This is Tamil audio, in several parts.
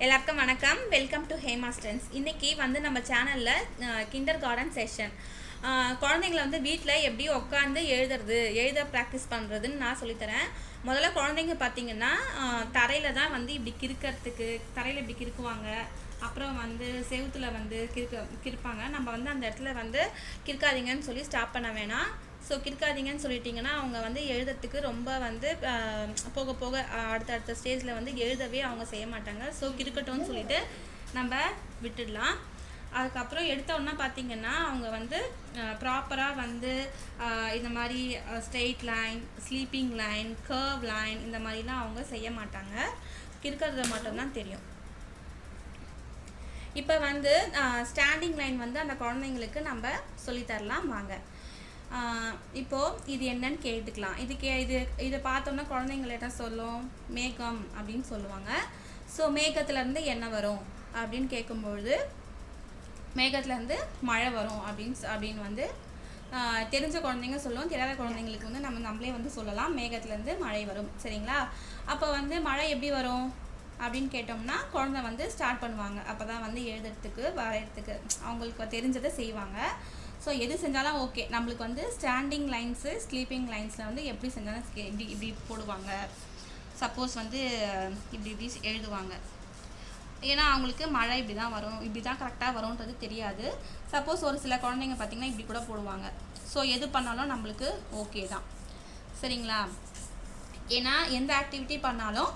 எல்லாருக்கும் வணக்கம். வெல்கம் டு ஹேமாஸ்டன்ஸ். இன்னைக்கு வந்து நம்ம சேனலில் கிண்டர் கார்டன் செஷன் குழந்தைங்கள வந்து வீட்டில் எப்படி உட்காந்து எழுத ப்ராக்டிஸ் பண்ணுறதுன்னு நான் சொல்லித்தரேன். முதல்ல குழந்தைங்க பார்த்திங்கன்னா தரையில் தான் வந்து இப்படி கிறுக்கிறதுக்கு தரையில் இப்படி கிறுக்குவாங்க. அப்புறம் வந்து செவுத்தில் வந்து கிறுப்பாங்க. நம்ம வந்து அந்த இடத்துல வந்து கிறுக்காதீங்கன்னு சொல்லி ஸ்டாப் பண்ண வேணாம். ஸோ கிறுக்காதீங்கன்னு சொல்லிட்டிங்கன்னா அவங்க வந்து எழுதுறதுக்கு ரொம்ப வந்து போக போக அடுத்தடுத்த ஸ்டேஜில் வந்து எழுதவே அவங்க செய்ய மாட்டாங்க. ஸோ கிறுக்கட்டும்னு சொல்லிட்டு நம்ம விட்டுடலாம். அதுக்கப்புறம் எடுத்தோன்னா பார்த்திங்கன்னா அவங்க வந்து ப்ராப்பராக வந்து இந்த மாதிரி straight line, sleeping line, curve line இந்த மாதிரிலாம் அவங்க செய்ய மாட்டாங்க. கிறுக்கிறது மட்டும்தான் தெரியும். இப்போ வந்து ஸ்டாண்டிங் லைன் வந்து அந்த குழந்தைங்களுக்கு நம்ம சொல்லித்தரலாம் வாங்க. இப்போது இது என்னன்னு கேட்டுக்கலாம். இதை பார்த்தோன்னா குழந்தைங்கள என்ன சொல்லும்? மேகம் அப்படின்னு சொல்லுவாங்க. ஸோ மேகத்துலேருந்து என்ன வரும் அப்படின்னு கேட்கும்பொழுது மேகத்துலேருந்து மழை வரும் அப்படின்னு வந்து தெரிஞ்ச குழந்தைங்க சொல்லுவோம். தெரியாத குழந்தைங்களுக்கு வந்து நம்மளே வந்து சொல்லலாம் மேகத்துலேருந்து மழை வரும். சரிங்களா? அப்போ வந்து மழை எப்படி வரும் அப்படின்னு கேட்டோம்னா குழந்தை வந்து ஸ்டார்ட் பண்ணுவாங்க. அப்போ தான் வந்து எழுதுறதுக்கு வரைகிறதுக்கு அவங்களுக்கு தெரிஞ்சதை செய்வாங்க. ஸோ எது செஞ்சாலும் ஓகே. நம்மளுக்கு வந்து ஸ்டாண்டிங் லைன்ஸு, ஸ்லீப்பிங் லைன்ஸில் வந்து எப்படி செஞ்சாலும் இப்படி போடுவாங்க. சப்போஸ் வந்து இப்படி எழுதுவாங்க. ஏன்னா அவங்களுக்கு மழை இப்படி தான் வரும், இப்படி தான் கரெக்டாக வரும்ன்றது தெரியாது. சப்போஸ் ஒரு சில குழந்தைங்க பார்த்திங்கன்னா இப்படி கூட போடுவாங்க. ஸோ எது பண்ணாலும் நம்மளுக்கு ஓகே தான். சரிங்களா? ஏன்னா எந்த ஆக்டிவிட்டி பண்ணாலும்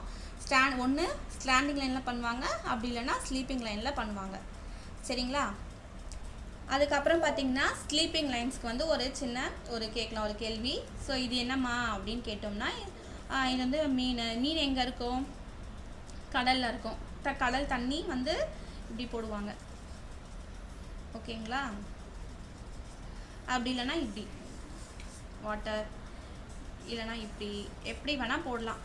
ஒன்று ஸ்டாண்டிங் லைனில் பண்ணுவாங்க, அப்படி இல்லைன்னா ஸ்லீப்பிங் லைனில் பண்ணுவாங்க. சரிங்களா? அதுக்கப்புறம் பார்த்திங்கன்னா ஸ்லீப்பிங் லைன்ஸ்க்கு வந்து ஒரு கேட்கலாம் ஒரு கேள்வி. ஸோ இது என்னம்மா அப்படின்னு கேட்டோம்னா இது வந்து மீன் எங்கே இருக்கும்? கடலில் இருக்கும். கடல் தண்ணி வந்து இப்படி போடுவாங்க. ஓகேங்களா? அப்படி இல்லைன்னா இப்படி வாட்டர், இல்லைன்னா இப்படி எப்படி வேணால் போடலாம்.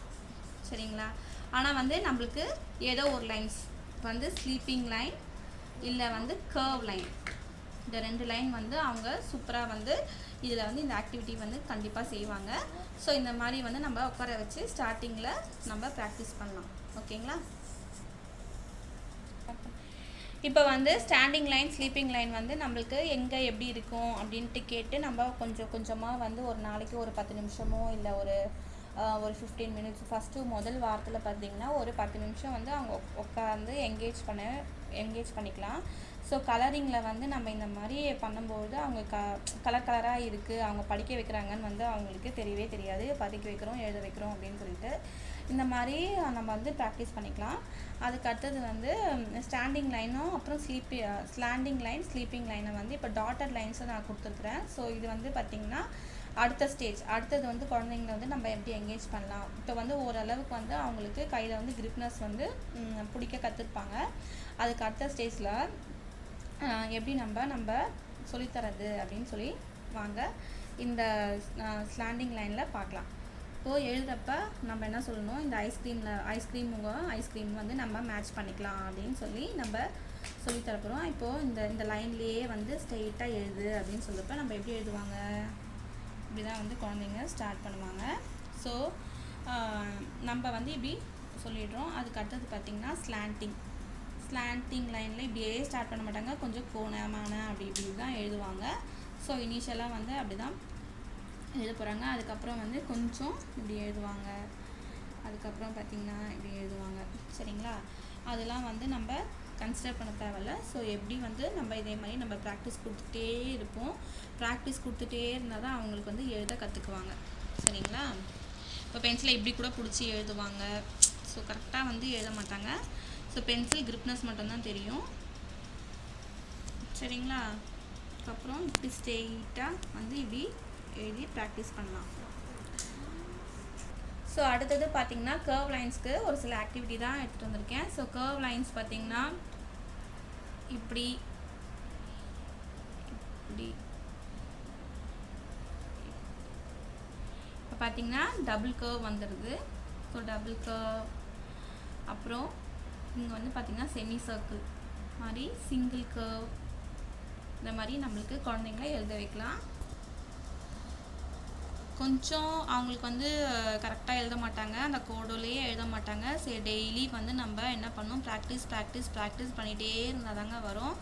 சரிங்களா? ஆனால் வந்து நம்மளுக்கு ஏதோ ஒரு லைன்ஸ் வந்து ஸ்லீப்பிங் லைன் இல்லை வந்து கர்வ் லைன், இந்த 2 லைன் வந்து அவங்க சூப்பராக வந்து இதில் வந்து இந்த ஆக்டிவிட்டி வந்து கண்டிப்பாக செய்வாங்க. ஸோ இந்த மாதிரி வந்து நம்ம உட்கார வச்சு ஸ்டார்டிங்கில் நம்ம ப்ராக்டிஸ் பண்ணலாம். ஓகேங்களா? இப்போ வந்து ஸ்டாண்டிங் லைன், ஸ்லீப்பிங் லைன் வந்து நம்மளுக்கு எங்கே எப்படி இருக்கும் அப்படின்ட்டு கேட்டு நம்ம கொஞ்சம் கொஞ்சமாக வந்து ஒரு நாளைக்கு ஒரு 10 நிமிஷமோ இல்லை ஒரு 15 மினிட்ஸ் ஃபஸ்ட்டு முதல் வாரத்தில் பார்த்திங்கன்னா ஒரு 10 நிமிஷம் வந்து அவங்க உட்காந்து என்கேஜ் பண்ணிக்கலாம். ஸோ கலரிங்கில் வந்து நம்ம இந்த மாதிரி பண்ணும்போது அவங்க கலராக இருக்குது, அவங்க படிக்க வைக்கிறாங்கன்னு வந்து அவங்களுக்கு தெரியவே தெரியாது. படிக்க வைக்கிறோம், எழுத வைக்கிறோம் அப்படின்னு சொல்லிட்டு இந்த மாதிரி நம்ம வந்து ப்ராக்டிஸ் பண்ணிக்கலாம். அதுக்கு அடுத்தது வந்து ஸ்டாண்டிங் லைனும் அப்புறம் ஸ்லாண்டிங் லைன், ஸ்லீப்பிங் லைனை வந்து இப்போ டாட்டட் லைன்ஸை நான் கொடுத்துருக்குறேன். ஸோ இது வந்து பார்த்திங்கன்னா அடுத்தது வந்து குழந்தைங்கள வந்து நம்ம எப்படி என்கேஜ் பண்ணலாம். இப்போ வந்து ஓரளவுக்கு வந்து அவங்களுக்கு கையில் வந்து கிரிப்னஸ் வந்து பிடிக்க கற்றுருப்பாங்க. அதுக்கு அடுத்த ஸ்டேஜில் எப்படி நம்ம சொல்லித்தரது அப்படின்னு சொல்லி வாங்க இந்த ஸ்லாண்டிங் லைனில் பார்க்கலாம். இப்போது எழுதுறப்ப நம்ம என்ன சொல்லணும்? இந்த ஐஸ்கிரீம் வந்து நம்ம மேட்ச் பண்ணிக்கலாம் அப்படின்னு சொல்லி நம்ம சொல்லித்தரப்போகிறோம். இப்போது இந்த லைன்லேயே வந்து ஸ்ட்ரெயிட்டாக எழுது அப்படின்னு சொல்கிறப்ப நம்ம எப்படி எழுதுவாங்க? இப்படி தான் வந்து குழந்தைங்க ஸ்டார்ட் பண்ணுவாங்க. ஸோ நம்ம வந்து இப்படி சொல்லிடுறோம். அதுக்கு அடுத்தது பார்த்திங்கன்னா ஸ்லாண்டிங் லைனில் இப்படியே ஸ்டார்ட் பண்ண மாட்டாங்க. கொஞ்சம் கோணமான இப்படி தான் எழுதுவாங்க. ஸோ இனிஷியலாக வந்து அப்படி தான் எழுத போகிறாங்க. அதுக்கப்புறம் வந்து கொஞ்சம் இப்படி எழுதுவாங்க. அதுக்கப்புறம் பார்த்திங்கன்னா இப்படி எழுதுவாங்க. சரிங்களா? அதெல்லாம் வந்து நம்ம கன்சிடர் பண்ண தேவையில்ல. ஸோ எப்படி வந்து நம்ம இதே மாதிரி நம்ம ப்ராக்டிஸ் கொடுத்துட்டே இருப்போம். ப்ராக்டிஸ் கொடுத்துட்டே இருந்தால் தான் அவங்களுக்கு வந்து எழுத கற்றுக்குவாங்க. சரிங்களா? இப்போ பென்சிலை இப்படி கூட பிடிச்சி எழுதுவாங்க. ஸோ கரெக்டாக வந்து எழுத மாட்டாங்க. ஸோ பென்சில் கிரிப்னஸ் மட்டும்தான் தெரியும். சரிங்களா? அதுக்கப்புறம் இப்படி ஸ்ட்ரெயிட்டாக வந்து இப்படி எழுதி ப்ராக்டிஸ் பண்ணலாம். ஸோ அடுத்தது பார்த்திங்கன்னா கர்வ் லைன்ஸ்க்கு ஒரு சில ஆக்டிவிட்டி தான் எடுத்துகிட்டு வந்திருக்கேன். ஸோ கர்வ் லைன்ஸ் பார்த்திங்கன்னா இப்படி இப்போ பார்த்திங்கன்னா டபுள் கர்வ் வந்துடுது. ஸோ டபுள் கர்வ், அப்புறம் இங்கே வந்து பார்த்திங்கன்னா செமி சர்க்கிள் மாதிரி, சிங்கிள் கர்வ், இந்த மாதிரி நம்மளுக்கு குழந்தைங்கள எழுத வைக்கலாம். கொஞ்சம் அவங்களுக்கு வந்து கரெக்டாக எழுத மாட்டாங்க, அந்த கோடுலேயே எழுத மாட்டாங்க. சரி டெய்லி வந்து நம்ம என்ன பண்ணணும், ப்ராக்டிஸ் பண்ணிகிட்டே இருந்தால் தாங்க வரும்.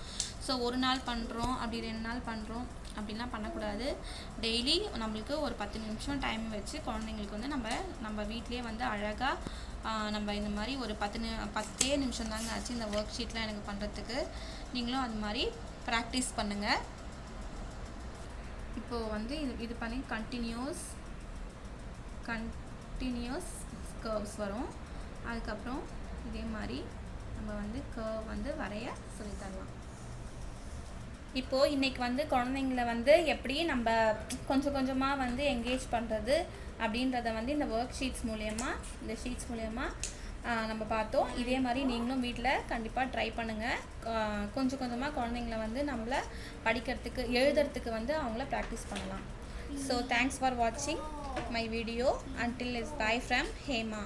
ஸோ ஒரு நாள் பண்ணுறோம், அப்படி 2 நாள் பண்ணுறோம் அப்படிலாம் பண்ணக்கூடாது. டெய்லி நம்மளுக்கு ஒரு 10 நிமிஷம் டைம் வச்சு குழந்தைங்களுக்கு வந்து நம்ம வீட்டிலே வந்து அழகாக நம்ம இந்த மாதிரி ஒரு 10 நிமிஷம் தாங்க ஆச்சு இந்த ஒர்க் ஷீட்லாம் எனக்கு பண்ணுறதுக்கு. நீங்களும் அது மாதிரி ப்ராக்டிஸ் பண்ணுங்கள். இப்போது வந்து இது பண்ணி கண்டினியூஸ் கர்வ்ஸ் வரும். அதுக்கப்புறம் இதே மாதிரி நம்ம வந்து கர்வ் வந்து வரைய சொல்லித்தரலாம். இப்போது இன்றைக்கி வந்து குழந்தைங்கள வந்து எப்படி நம்ம கொஞ்சம் கொஞ்சமாக வந்து என்கேஜ் பண்ணுறது அப்படின்றத வந்து இந்த ஒர்க் ஷீட்ஸ் மூலயமா நம்ம பார்த்தோம். இதே மாதிரி நீங்களும் வீட்டில் கண்டிப்பாக ட்ரை பண்ணுங்கள். கொஞ்சம் கொஞ்சமாக குழந்தைங்கள வந்து நம்மளை படிக்கிறதுக்கு எழுதுறதுக்கு வந்து அவங்கள ப்ராக்டிஸ் பண்ணலாம். ஸோ தேங்க்ஸ் ஃபார் வாட்சிங் my video. Until it's bye from Hema.